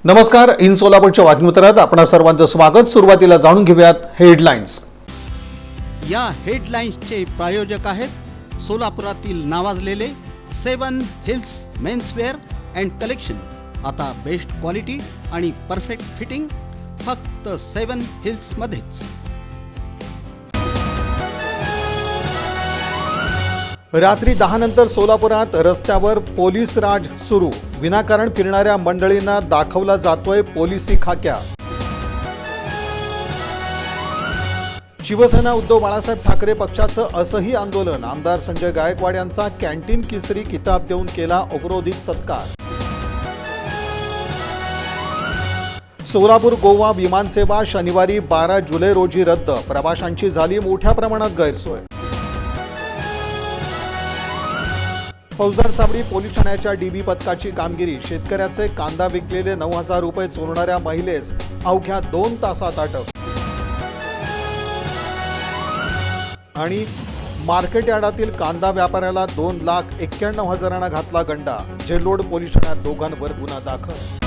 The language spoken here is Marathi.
नमस्कार. इन सोलापूरच्या बातमीपत्रात आपणा सर्वांचं स्वागत. सुरुवातीला जाणून घेऊयात हेडलाईन्स. या हेडलाईन्सचे प्रायोजक आहेत सोलापुरातील नावाजलेले 7 हिल्स मेन्सवेअर अँड कलेक्शन. आता बेस्ट क्वालिटी आणि परफेक्ट फिटिंग फक्त 7 हिल्स मध्येच. रात्री 10 नंतर सोलापुरात रस्त्यावर पोलीस राज सुरू. विनाकारण फिरणाऱ्या मंडळींना दाखवला जातोय पोलिसी खाक्या. शिवसेना उद्धव बाळासाहेब ठाकरे पक्षाचं असंही आंदोलन. आमदार संजय गायकवाड यांचा कॅन्टीन केसरी किताब देऊन केला उपरोधिक सत्कार. सोलापूर गोवा विमानसेवा शनिवारी 12 जुलै रोजी रद्द. प्रवाशांची झाली मोठ्या प्रमाणात गैरसोय. फौजदार चावडी पोलीस ठाण्याच्या डीबी पथकाची कामगिरी. शेतकऱ्याचे कांदा विकलेले 9,000 रुपये चोरणाऱ्या महिलेस अवघ्या 2 तासात अटक. आणि मार्केट यार्डातील कांदा व्यापाऱ्याला 2,91,000 घातला गंडा. जेलोड पोलीस ठाण्यात दोघांवर गुन्हा दाखल.